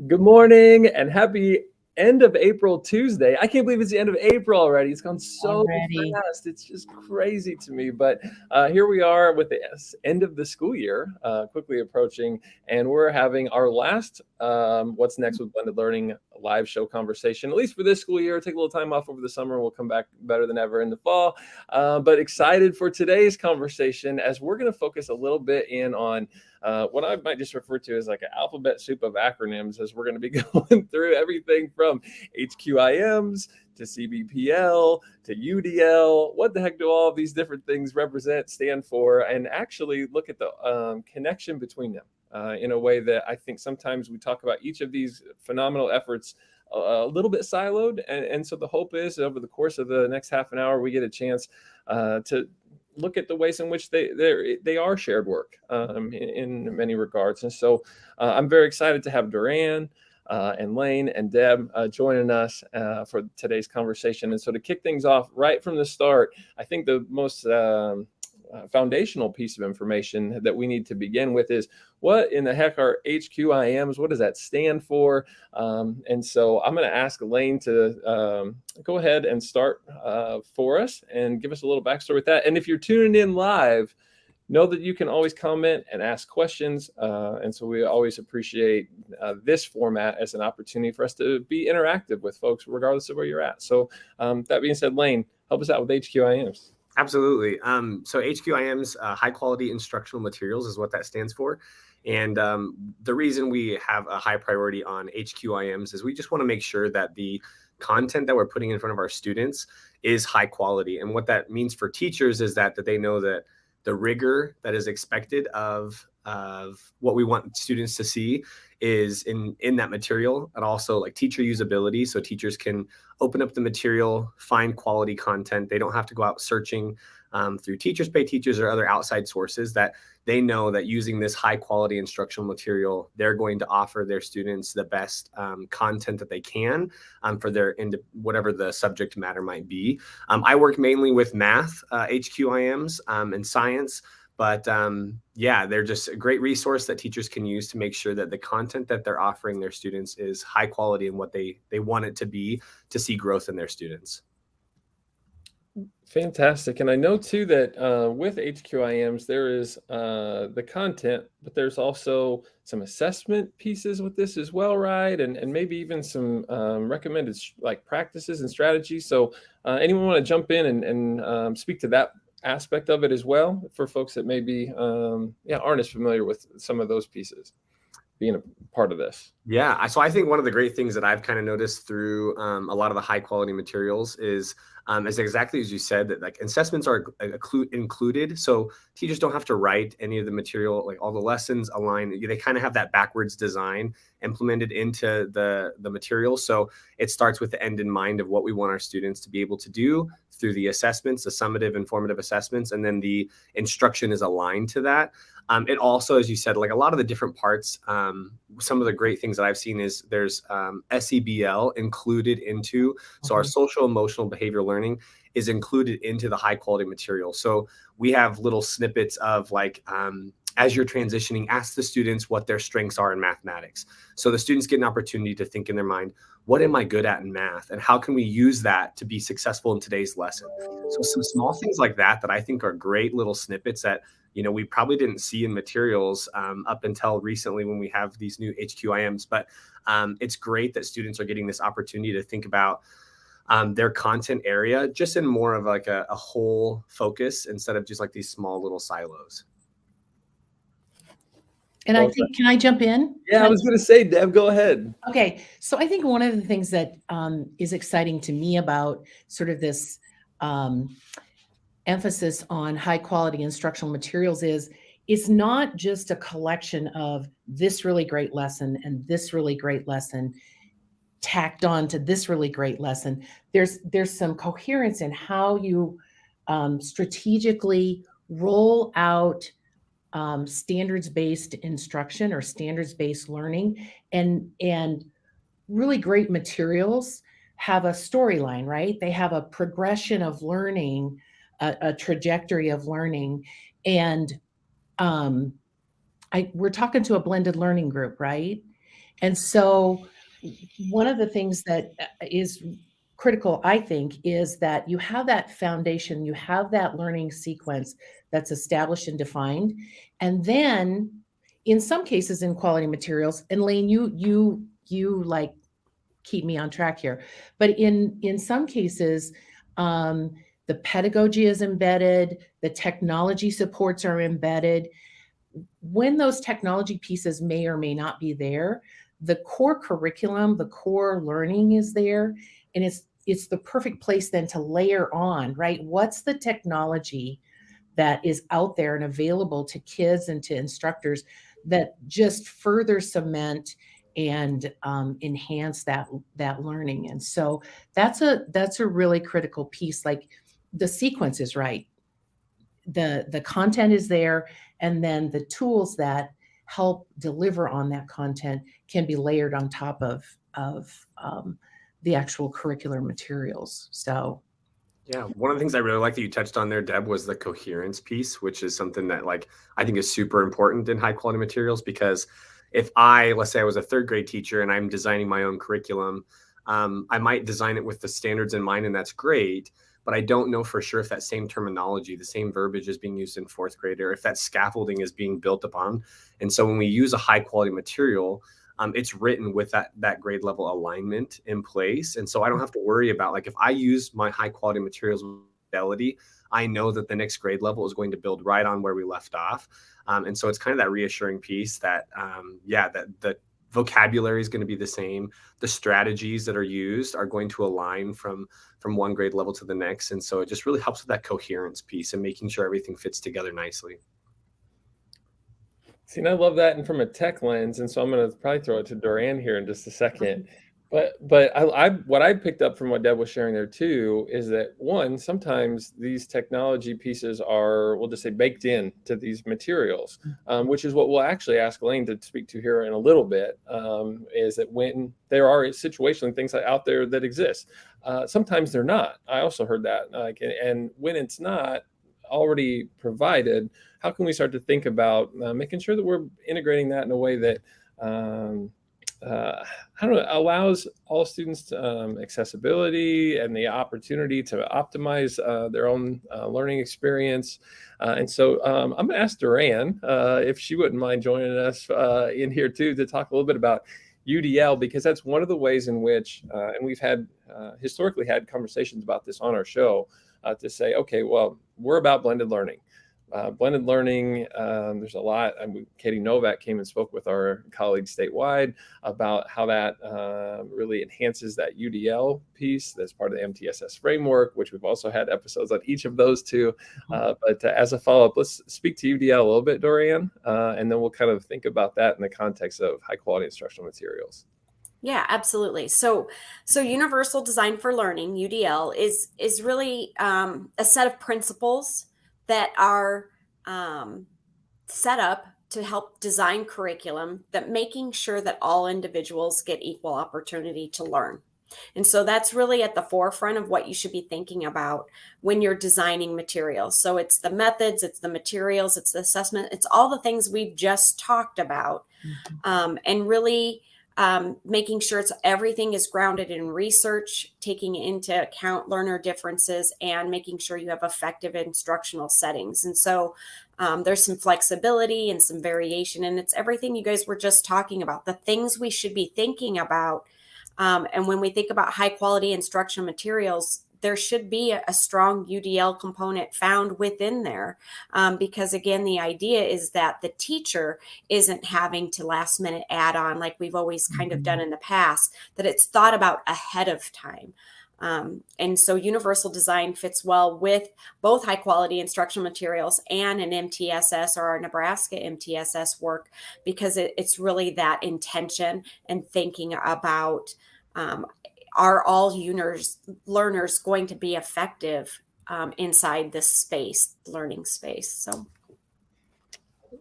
Good morning and happy end of April Tuesday. I can't believe it's the end of April already. It's gone so Already. fast. It's just crazy to me. But here we are with the end of the school year quickly approaching, and we're having our last What's Next with Blended Learning live show conversation, at least for this school year. Take a little time off over the summer. We'll come back better than ever in the fall. But excited for today's conversation as we're going to focus a little bit in on what I might just refer to as like an alphabet soup of acronyms, as we're going to be going through everything from HQIMs to CBPL to UDL. What the heck do all of these different things represent, stand for, and actually look at the connection between them in a way that I think sometimes we talk about each of these phenomenal efforts a little bit siloed. And so the hope is over the course of the next half an hour, we get a chance to look at the ways in which they are shared work in many regards. And so I'm very excited to have Duran and Lane and Deb joining us for today's conversation. And so to kick things off right from the start, I think the most foundational piece of information that we need to begin with is what in the heck are HQIMs? What does that stand for? And so I'm going to ask Lane to go ahead and start for us and give us a little backstory with that. And if you're tuning in live, know that you can always comment and ask questions. And so we always appreciate this format as an opportunity for us to be interactive with folks, regardless of where you're at. So that being said, Lane, help us out with HQIMs. Absolutely. So HQIMs, High-Quality Instructional Materials, is what that stands for. And the reason we have a high priority on HQIMs is we just want to make sure that the content that we're putting in front of our students is high quality. And what that means for teachers is that they know that the rigor that is expected of what we want students to see is in that material, and also like teacher usability. So teachers can open up the material, find quality content. They don't have to go out searching through Teachers Pay Teachers or other outside sources. That they know that using this high quality instructional material, they're going to offer their students the best content that they can for their whatever the subject matter might be. I work mainly with math, HQIMs, and science. But yeah, they're just a great resource that teachers can use to make sure that the content that they're offering their students is high quality and what they want it to be to see growth in their students. Fantastic. And I know too that with HQIMs, there is the content, but there's also some assessment pieces with this as well, right? And maybe even some recommended like practices and strategies. So anyone want to jump in and speak to that aspect of it as well for folks that maybe aren't as familiar with some of those pieces being a part of this? Yeah, so I think one of the great things that I've kind of noticed through a lot of the high quality materials is exactly as you said, that like assessments are included. So teachers don't have to write any of the material, like all the lessons align. They kind of have that backwards design implemented into the material. So it starts with the end in mind of what we want our students to be able to do through the assessments, the summative and formative assessments, and then the instruction is aligned to that. It also, as you said, like a lot of the different parts, some of the great things that I've seen is there's SEBL included into, so our social emotional behavioral learning is included into the high quality material. So we have little snippets of like, as you're transitioning, ask the students what their strengths are in mathematics. So the students get an opportunity to think in their mind, what am I good at in math? And how can we use that to be successful in today's lesson? So some small things like that I think are great little snippets that, we probably didn't see in materials up until recently when we have these new HQIMs. But it's great that students are getting this opportunity to think about their content area just in more of like a whole focus instead of just like these small little silos. And I think, can I jump in? Yeah, I was going to say, Deb, go ahead. Okay. So I think one of the things that is exciting to me about sort of this emphasis on high quality instructional materials is it's not just a collection of this really great lesson and this really great lesson tacked on to this really great lesson. There's some coherence in how you strategically roll out standards-based instruction or standards-based learning, and really great materials have a storyline, right? They have a progression of learning, a trajectory of learning. And we're talking to a blended learning group, right? And so one of the things that is critical, I think, is that you have that foundation, you have that learning sequence that's established and defined. And then in some cases in quality materials, and Lane, you like keep me on track here, but in some cases, the pedagogy is embedded, the technology supports are embedded. When those technology pieces may or may not be there, the core curriculum, the core learning is there, and it's the perfect place then to layer on, right? What's the technology that is out there and available to kids and to instructors that just further cement and enhance that learning? And so that's a really critical piece. Like the sequence is right, the content is there, and then the tools that help deliver on that content can be layered on top of the actual curricular materials. So Yeah, one of the things I really like that you touched on there, Deb, was the coherence piece, which is something that like I think is super important in high quality materials, because if let's say I was a third grade teacher and I'm designing my own curriculum, I might design it with the standards in mind, and that's great, but I don't know for sure if that same terminology, the same verbiage is being used in fourth grade, or if that scaffolding is being built upon. And so when we use a high quality material, it's written with that grade level alignment in place. And so I don't have to worry about, like, if I use my high quality materials with fidelity, I know that the next grade level is going to build right on where we left off. And so it's kind of that reassuring piece that, that the vocabulary is going to be the same. The strategies that are used are going to align from one grade level to the next. And so it just really helps with that coherence piece and making sure everything fits together nicely. See, and I love that, and from a tech lens, and so I'm going to probably throw it to Doran here in just a second. But I what I picked up from what Deb was sharing there too is that, one, sometimes these technology pieces are, we'll just say, baked in to these materials, which is what we'll actually ask Elaine to speak to here in a little bit. Is that when there are situationally things out there that exist, sometimes they're not. I also heard that, and when it's not already provided, how can we start to think about making sure that we're integrating that in a way that I don't know, allows all students accessibility and the opportunity to optimize their own learning experience. And so I'm going to ask Doran if she wouldn't mind joining us in here too to talk a little bit about UDL, because that's one of the ways in which, and we've had historically had conversations about this on our show, to say, okay, well, we're about blended learning. Blended learning, there's a lot. Katie Novak came and spoke with our colleagues statewide about how that really enhances that UDL piece that's part of the MTSS framework, which we've also had episodes on each of those two. But as a follow-up, let's speak to UDL a little bit, Doran, and then we'll kind of think about that in the context of high-quality instructional materials. Yeah, absolutely. So Universal Design for Learning, UDL, is really a set of principles that are set up to help design curriculum, that making sure that all individuals get equal opportunity to learn. And so that's really at the forefront of what you should be thinking about when you're designing materials. So it's the methods, it's the materials, it's the assessment, it's all the things we've just talked about, and really making sure everything is grounded in research, taking into account learner differences, and making sure you have effective instructional settings. And so there's some flexibility and some variation, and it's everything you guys were just talking about, the things we should be thinking about. And when we think about high quality instructional materials, there should be a strong UDL component found within there, because again, the idea is that the teacher isn't having to last minute add on like we've always kind of done in the past, that it's thought about ahead of time. And so universal design fits well with both high quality instructional materials and an MTSS or our Nebraska MTSS work, because it's really that intention and thinking about, are all learners going to be effective inside this space, learning space? So,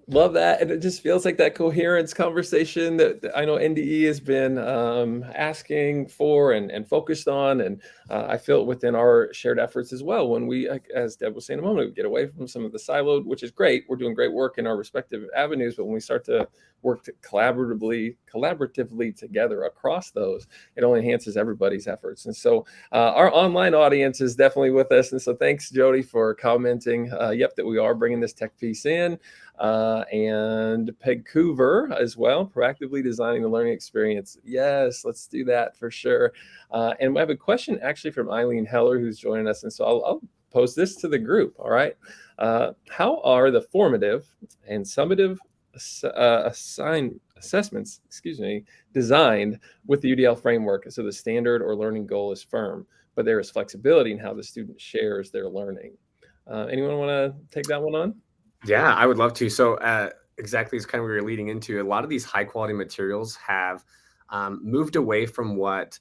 Love that. And it just feels like that coherence conversation that I know NDE has been asking for and focused on. And I feel it within our shared efforts as well. When we, as Deb was saying a moment, we get away from some of the siloed, which is great. We're doing great work in our respective avenues. But when we start to work collaboratively together across those, it only enhances everybody's efforts. And so our online audience is definitely with us. And so thanks, Jody, for commenting. Yep, that we are bringing this tech piece in. And Peg Coover as well, proactively designing the learning experience. Yes, let's do that for sure. And we have a question actually from Eileen Heller, who's joining us. And so I'll pose this to the group. All right. How are the formative and summative assessments, designed with the UDL framework? So the standard or learning goal is firm, but there is flexibility in how the student shares their learning. Anyone want to take that one on? Yeah, I would love to. So exactly as kind of we were leading into, a lot of these high quality materials have moved away from what,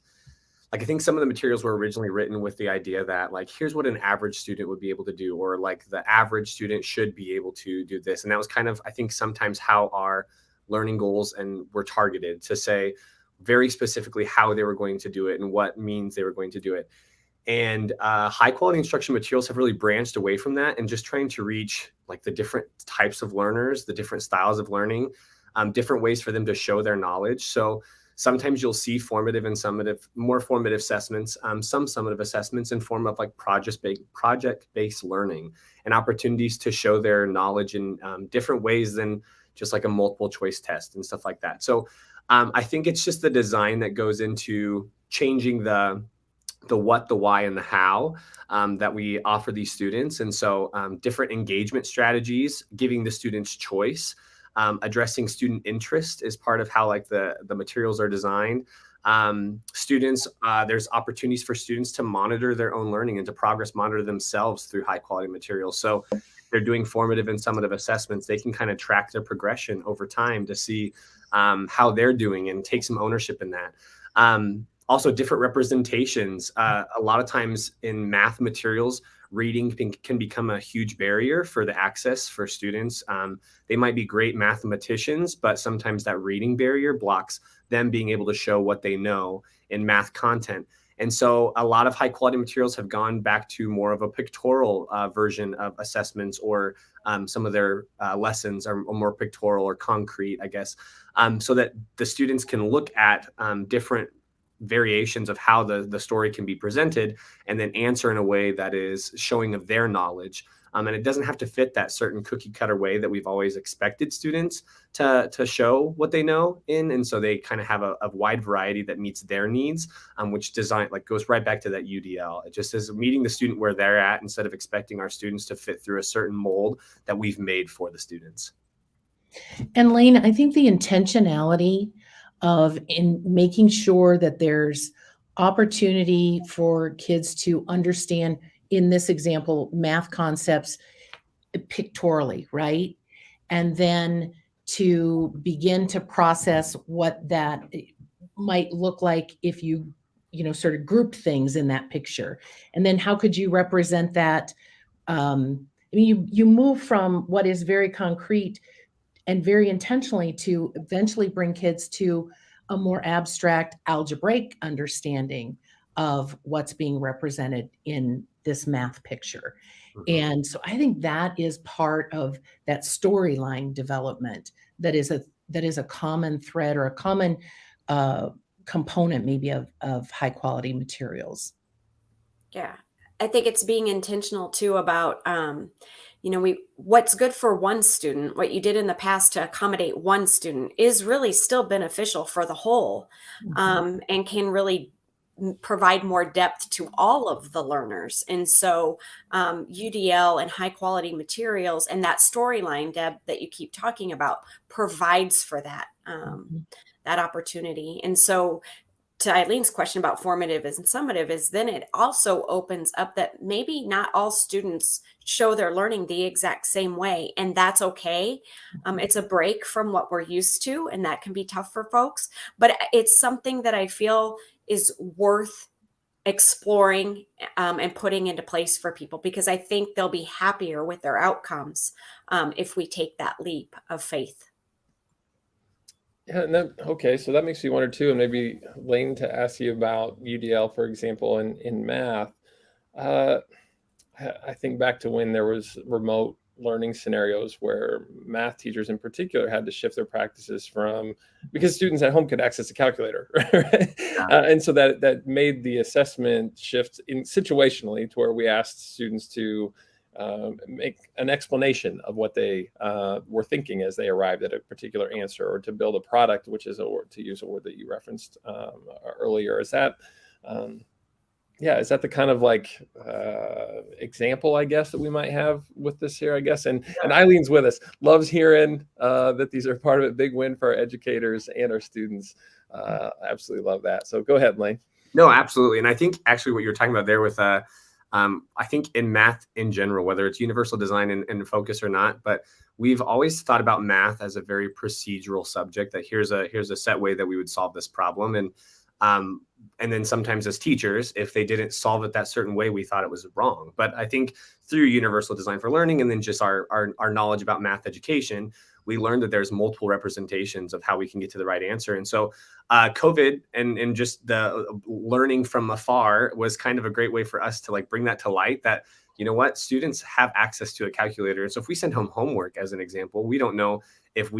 like, I think some of the materials were originally written with the idea that, like, here's what an average student would be able to do, or like the average student should be able to do this. And that was kind of, I think, sometimes how our learning goals and were targeted to say very specifically how they were going to do it and what means they were going to do it. And high quality instructional materials have really branched away from that and just trying to reach like the different types of learners, the different styles of learning, different ways for them to show their knowledge. So sometimes you'll see formative and summative, more formative assessments, some summative assessments in form of like project-based learning and opportunities to show their knowledge in different ways than just like a multiple choice test and stuff like that. So I think it's just the design that goes into changing the what, the why, and the how that we offer these students. And so different engagement strategies, giving the students choice, addressing student interest is part of how like the materials are designed. Students, there's opportunities for students to monitor their own learning and to progress monitor themselves through high quality materials. So they're doing formative and summative assessments. They can kind of track their progression over time to see how they're doing and take some ownership in that. Also, different representations. A lot of times in math materials, reading can become a huge barrier for the access for students. They might be great mathematicians, but sometimes that reading barrier blocks them being able to show what they know in math content. And so a lot of high quality materials have gone back to more of a pictorial version of assessments, or some of their lessons are more pictorial or concrete, I guess, so that the students can look at different variations of how the story can be presented and then answer in a way that is showing of their knowledge. And it doesn't have to fit that certain cookie cutter way that we've always expected students to show what they know in. And so they kind of have a wide variety that meets their needs, which design like goes right back to that UDL. It just is meeting the student where they're at instead of expecting our students to fit through a certain mold that we've made for the students. And Lane, I think the intentionality of in making sure that there's opportunity for kids to understand, in this example, math concepts pictorially, right? And then to begin to process what that might look like if you sort of group things in that picture. And then how could you represent that? I mean, you move from what is very concrete and very intentionally to eventually bring kids to a more abstract algebraic understanding of what's being represented in this math picture. Mhm. And so I think that is part of that storyline development that is a common thread or a common component maybe of high quality materials. Yeah. I think it's being intentional too about, what's good for one student, what you did in the past to accommodate one student is really still beneficial for the whole, and can really provide more depth to all of the learners. And so UDL and high quality materials and that storyline, Deb, that you keep talking about provides for that, that opportunity. And so to Eileen's question about formative and summative is then it also opens up that maybe not all students show their learning the exact same way, and that's okay. It's a break from what we're used to, and that can be tough for folks, but it's something that I feel is worth exploring and putting into place for people, because I think they'll be happier with their outcomes if we take that leap of faith. Yeah, and okay, so that makes me wonder too, and maybe Lane, to ask you about UDL, for example, in math. Uh, I think back to when there was remote learning scenarios where math teachers in particular had to shift their practices from, because students at home could access a calculator, right? And so that made the assessment shift in situationally to where we asked students to make an explanation of what they were thinking as they arrived at a particular answer, or to build a product, which is to use a word that you referenced earlier. Is that is that the kind of like example, I guess, that we might have with this here, I guess? And Eileen's with us, loves hearing that these are part of it. Big win for our educators and our students. Absolutely love that. So go ahead, Lane. No, absolutely. And I think actually what you're talking about there with, I think in math in general, whether it's universal design and focus or not, but we've always thought about math as a very procedural subject, that here's a set way that we would solve this problem. And then sometimes as teachers, if they didn't solve it that certain way, we thought it was wrong. But I think through universal design for learning, and then just our knowledge about math education, we learned that there's multiple representations of how we can get to the right answer. And so COVID and just the learning from afar was kind of a great way for us to like bring that to light, that, you know what, students have access to a calculator. So if we send home homework, as an example, we don't know if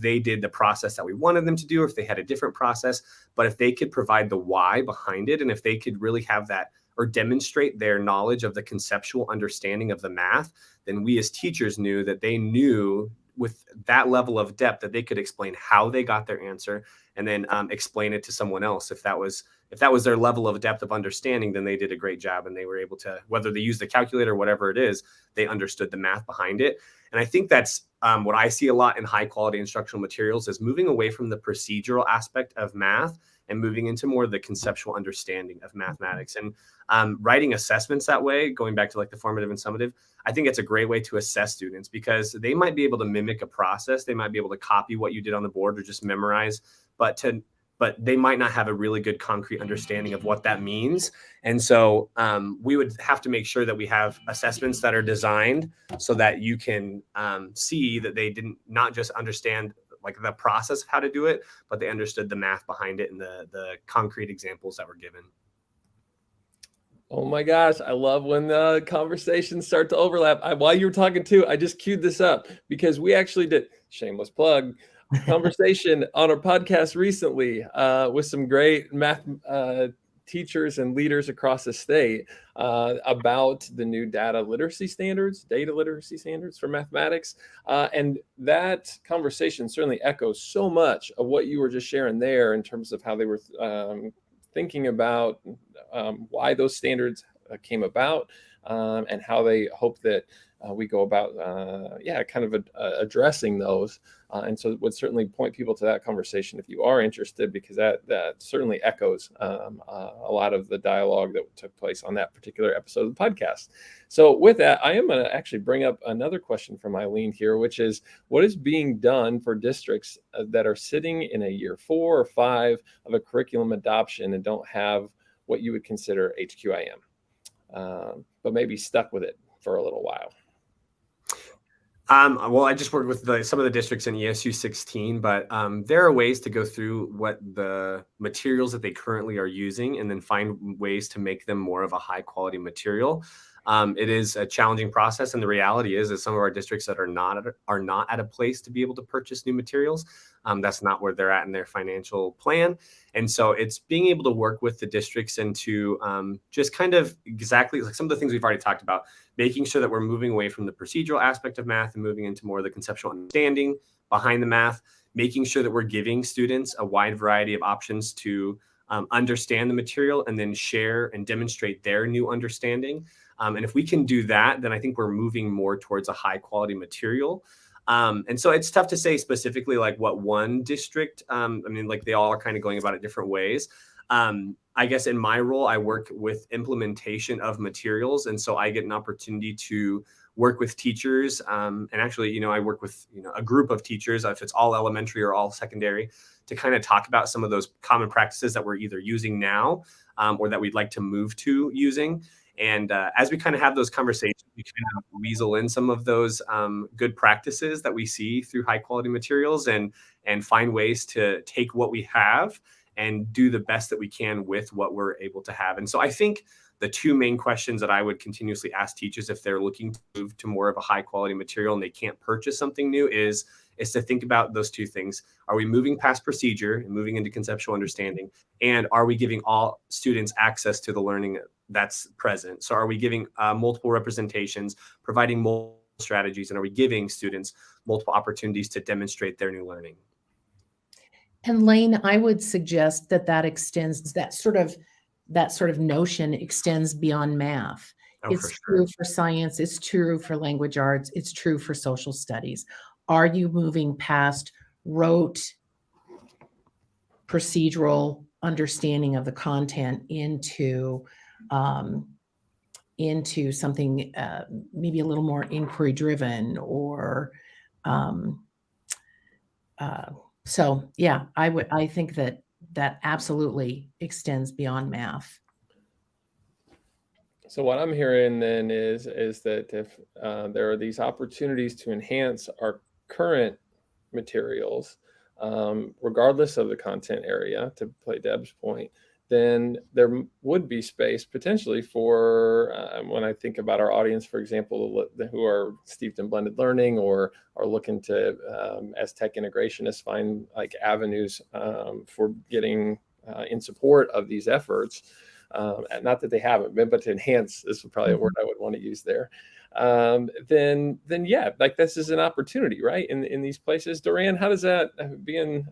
they did the process that we wanted them to do, or if they had a different process, but if they could provide the why behind it, and if they could really have that or demonstrate their knowledge of the conceptual understanding of the math, then we as teachers knew that they knew with that level of depth that they could explain how they got their answer, and then explain it to someone else. If that was their level of depth of understanding, then they did a great job, and they were able to, whether they used the calculator or whatever it is, they understood the math behind it. And I think that's what I see a lot in high quality instructional materials, is moving away from the procedural aspect of math and moving into more of the conceptual understanding of mathematics. And writing assessments that way, going back to like the formative and summative, I think it's a great way to assess students, because they might be able to mimic a process. They might be able to copy what you did on the board or just memorize, but they might not have a really good concrete understanding of what that means. And so we would have to make sure that we have assessments that are designed so that you can see that they didn't not just understand like the process of how to do it, but they understood the math behind it and the concrete examples that were given. Oh my gosh, I love when the conversations start to overlap. While you were talking too, I just queued this up because we actually did, shameless plug, conversation on our podcast recently with some great math teachers and leaders across the state about the new data literacy standards for mathematics. And that conversation certainly echoes so much of what you were just sharing there in terms of how they were thinking about why those standards came about and how they hope that we go about, addressing those. And so would certainly point people to that conversation if you are interested, because that certainly echoes a lot of the dialogue that took place on that particular episode of the podcast. So with that, I am going to actually bring up another question from Eileen here, which is, what is being done for districts that are sitting in a year 4 or 5 of a curriculum adoption and don't have what you would consider HQIM, but maybe stuck with it for a little while? Well, I just worked with some of the districts in ESUCC, but there are ways to go through what the materials that they currently are using and then find ways to make them more of a high quality material. It is a challenging process, and the reality is some of our districts that are not at a place to be able to purchase new materials. That's not where they're at in their financial plan. And so it's being able to work with the districts and to just kind of exactly like some of the things we've already talked about, making sure that we're moving away from the procedural aspect of math and moving into more of the conceptual understanding behind the math, making sure that we're giving students a wide variety of options to understand the material and then share and demonstrate their new understanding. And if we can do that, then I think we're moving more towards a high quality material. And so it's tough to say specifically like what one district, like they all are kind of going about it different ways. I guess in my role, I work with implementation of materials. And so I get an opportunity to work with teachers. And actually, I work with, a group of teachers, if it's all elementary or all secondary, to kind of talk about some of those common practices that we're either using now or that we'd like to move to using. And as we kind of have those conversations, we kind of weasel in some of those good practices that we see through high quality materials and find ways to take what we have and do the best that we can with what we're able to have. And so I think the two main questions that I would continuously ask teachers if they're looking to move to more of a high quality material and they can't purchase something new is to think about those two things. Are we moving past procedure and moving into conceptual understanding? And are we giving all students access to the learning that's present? So are we giving multiple representations, providing multiple strategies, and are we giving students multiple opportunities to demonstrate their new learning? And Lane, I would suggest that extends, that sort of notion extends beyond math. Oh, It's for sure. true for science, it's true for language arts, it's true for social studies. Are you moving past rote procedural understanding of the content into something maybe a little more inquiry driven or so yeah, I think that absolutely extends beyond math. So what I'm hearing then is that if there are these opportunities to enhance our current materials, regardless of the content area, to play Deb's point, then there would be space potentially for, when I think about our audience, for example, who are steeped in blended learning or are looking to, as tech integrationists, find like avenues for getting in support of these efforts. Not that they haven't been, but to enhance, this is probably a word I would want to use there. Then yeah, like this is an opportunity, right? In these places. Duran, how does that, being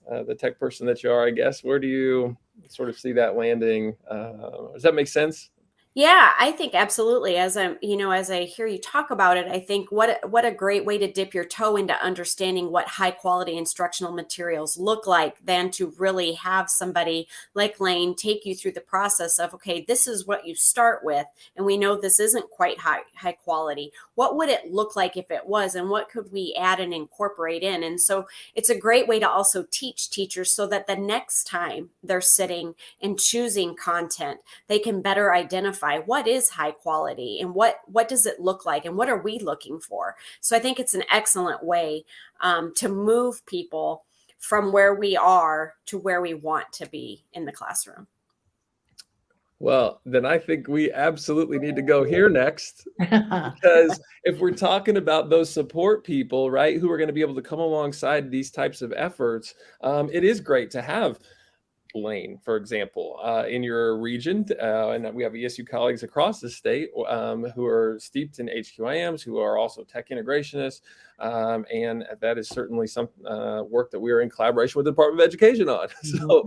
the tech person that you are, I guess, where do you sort of see that landing? Does that make sense? Yeah, I think absolutely. As I hear you talk about it, I think what a great way to dip your toe into understanding what high quality instructional materials look like than to really have somebody like Lane take you through the process of, okay, this is what you start with, and we know this isn't quite high quality. What would it look like if it was, and what could we add and incorporate in? And so it's a great way to also teach teachers so that the next time they're sitting and choosing content, they can better identify what is high quality and what does it look like and what are we looking for. So I think it's an excellent way to move people from where we are to where we want to be in the classroom. Well, then I think we absolutely need to go here next, because if we're talking about those support people, right, who are going to be able to come alongside these types of efforts, it is great to have Lane, for example, in your region, and we have ESU colleagues across the state who are steeped in HQIMs, who are also tech integrationists, and that is certainly some work that we are in collaboration with the Department of Education on. So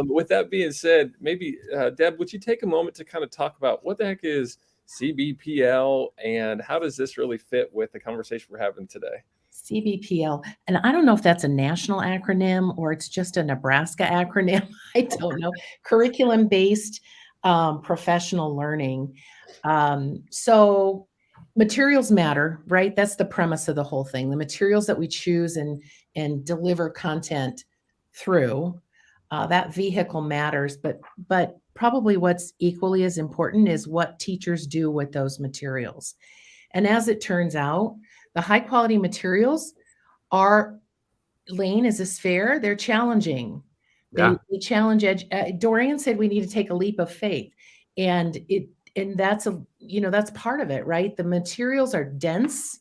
with that being said, maybe Deb, would you take a moment to kind of talk about what the heck is CBPL and how does this really fit with the conversation we're having today? CBPL, and I don't know if that's a national acronym or it's just a Nebraska acronym. I don't know. Curriculum-based professional learning. So materials matter, right? That's the premise of the whole thing. The materials that we choose and deliver content through, that vehicle matters, but probably what's equally as important is what teachers do with those materials. And as it turns out, the high quality materials are, Lane, is this fair? They're challenging. Yeah. They challenge Dorian said we need to take a leap of faith. And that's that's part of it, right? The materials are dense.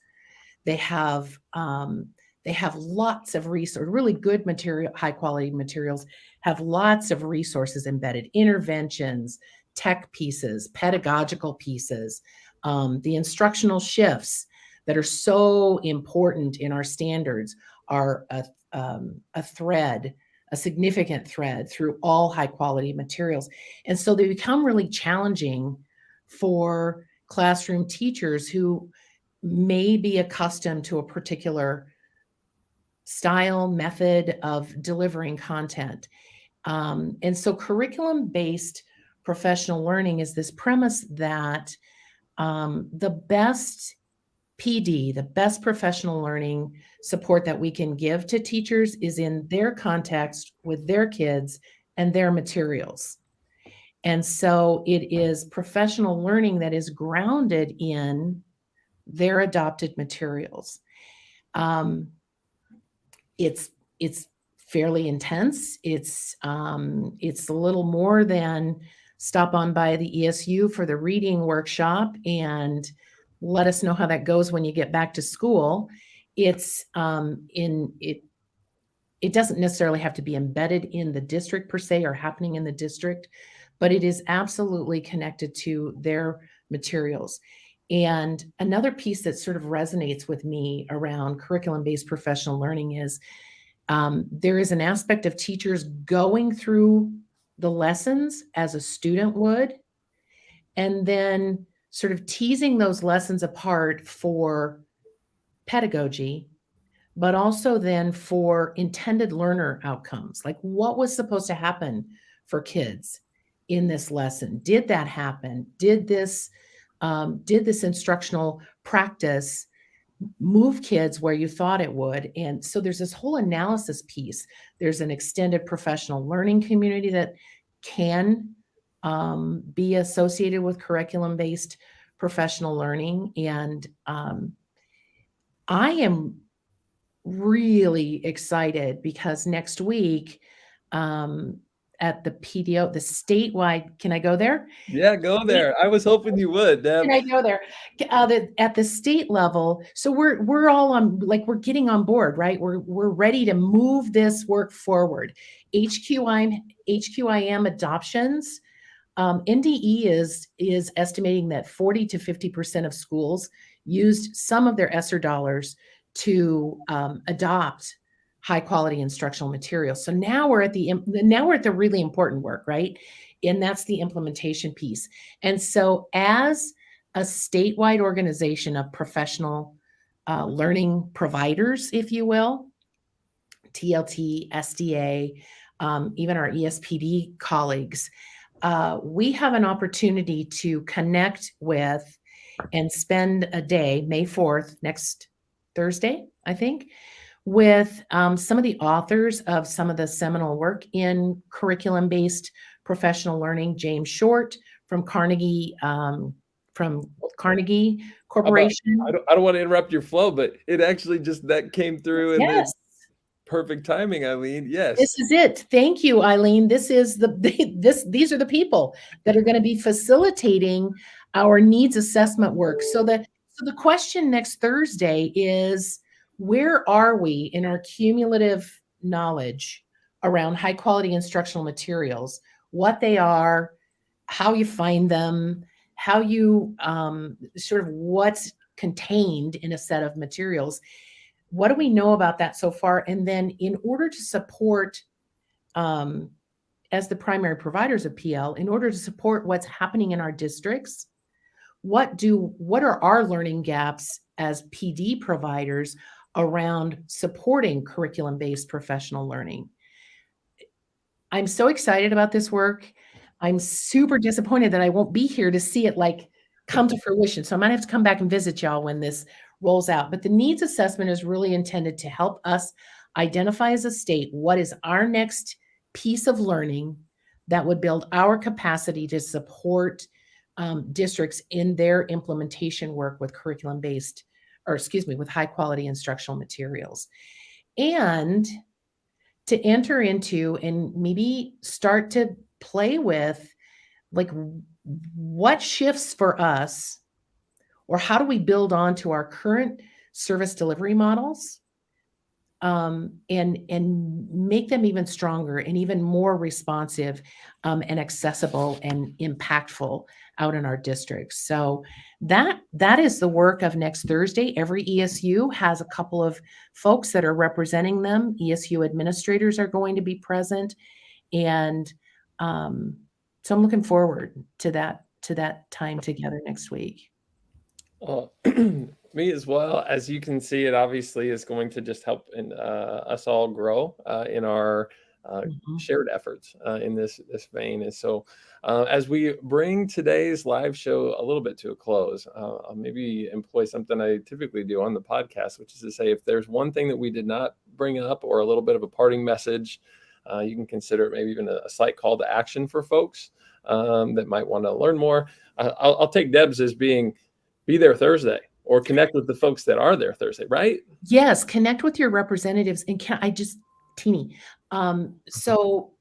They have lots of resources, really good material, high quality materials have lots of resources embedded, interventions, tech pieces, pedagogical pieces, the instructional shifts that are so important in our standards are a thread, a significant thread through all high quality materials. And so they become really challenging for classroom teachers who may be accustomed to a particular style, method of delivering content. And so curriculum-based professional learning is this premise that the best PD, the best professional learning support that we can give to teachers is in their context with their kids and their materials. And so it is professional learning that is grounded in their adopted materials. It's fairly intense. It's a little more than stop on by the ESU for the reading workshop and let us know how that goes when you get back to school. It doesn't necessarily have to be embedded in the district per se or happening in the district, but it is absolutely connected to their materials. And another piece that sort of resonates with me around curriculum-based professional learning is there is an aspect of teachers going through the lessons as a student would, and then sort of teasing those lessons apart for pedagogy, but also then for intended learner outcomes. Like, what was supposed to happen for kids in this lesson? Did that happen? Did this instructional practice move kids where you thought it would? And so there's this whole analysis piece. There's an extended professional learning community that can be associated with curriculum-based professional learning. And I am really excited because next week at the PDO, the statewide, can I go there? Yeah, go there. I was hoping you would, Deb. Can I go there? At the state level, so we're all on, like, we're getting on board, right? We're ready to move this work forward. HQIM adoptions. NDE is estimating that 40 to 50% of schools used some of their ESSER dollars to adopt high quality instructional materials. So now we're at the really important work, right? And that's the implementation piece. And so as a statewide organization of professional learning providers, if you will, TLT, SDA, even our ESPD colleagues, we have an opportunity to connect with and spend a day, May 4th, next Thursday, I think, with some of the authors of some of the seminal work in curriculum-based professional learning. James Short from Carnegie Corporation. I don't want to interrupt your flow, but it actually just that came through and Yes. perfect timing, Eileen. Yes. This is it. Thank you, Eileen. These are the people that are going to be facilitating our needs assessment work. So the question next Thursday is, where are we in our cumulative knowledge around high quality instructional materials, what they are, how you find them, how you sort of what's contained in a set of materials. What do we know about that so far? And then in order to support, as the primary providers of PL, in order to support what's happening in our districts, what are our learning gaps as PD providers around supporting curriculum-based professional learning? I'm so excited about this work. I'm super disappointed that I won't be here to see it like come to fruition. So I might have to come back and visit y'all when this rolls out. But the needs assessment is really intended to help us identify as a state what is our next piece of learning that would build our capacity to support districts in their implementation work with curriculum-based, with high quality instructional materials. And to enter into and maybe start to play with, like, what shifts for us, or how do we build on to our current service delivery models and make them even stronger and even more responsive and accessible and impactful out in our districts. So that is the work of next Thursday. Every ESU has a couple of folks that are representing them. ESU administrators are going to be present. And so I'm looking forward to that time together next week. Me as well. As you can see, it obviously is going to just help us all grow in our shared efforts in this vein. And so as we bring today's live show a little bit to a close, I'll maybe employ something I typically do on the podcast, which is to say, if there's one thing that we did not bring up or a little bit of a parting message, you can consider it maybe even a slight call to action for folks that might want to learn more. I'll take Deb's as being, be there Thursday, or connect with the folks that are there Thursday, right? Yes, connect with your representatives. And teeny. So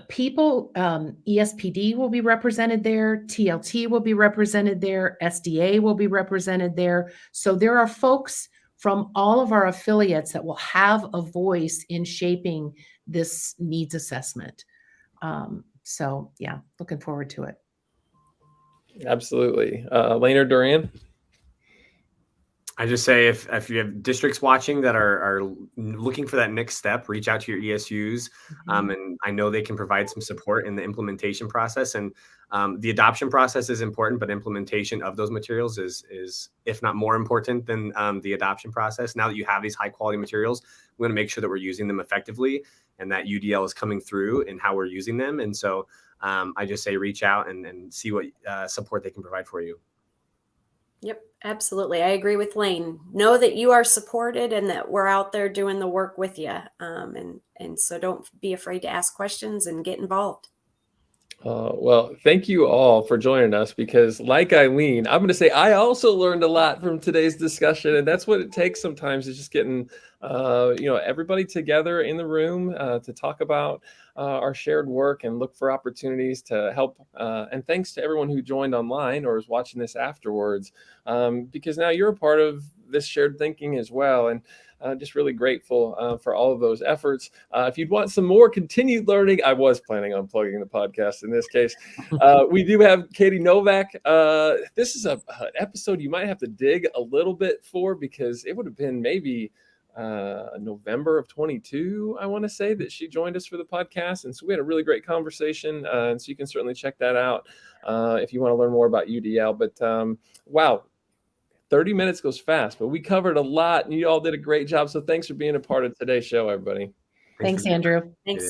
people, ESPD will be represented there, TLT will be represented there, SDA will be represented there. So there are folks from all of our affiliates that will have a voice in shaping this needs assessment. So yeah, looking forward to it. Absolutely. Lane or Duran? I just say, if you have districts watching that are looking for that next step, reach out to your ESUs. And I know they can provide some support in the implementation process. And the adoption process is important, but implementation of those materials is if not more important than the adoption process. Now that you have these high quality materials, we want to make sure that we're using them effectively and that UDL is coming through in how we're using them. And so I just say, reach out and see what support they can provide for you. Yep, absolutely. I agree with Lane. Know that you are supported and that we're out there doing the work with you. And so don't be afraid to ask questions and get involved. Well, thank you all for joining us, because like Eileen, I'm going to say I also learned a lot from today's discussion, and that's what it takes sometimes, is just getting everybody together in the room to talk about our shared work and look for opportunities to help. And thanks to everyone who joined online or is watching this afterwards, because now you're a part of this shared thinking as well. And just really grateful for all of those efforts. If you'd want some more continued learning, I was planning on plugging the podcast in this case. We do have Katie Novak. This is an episode you might have to dig a little bit for, because it would have been maybe November of 22, I want to say, that she joined us for the podcast. And so we had a really great conversation. And so you can certainly check that out if you want to learn more about UDL. But wow. 30 minutes goes fast, but we covered a lot and you all did a great job. So thanks for being a part of today's show, everybody. Thanks, Andrew. Thanks.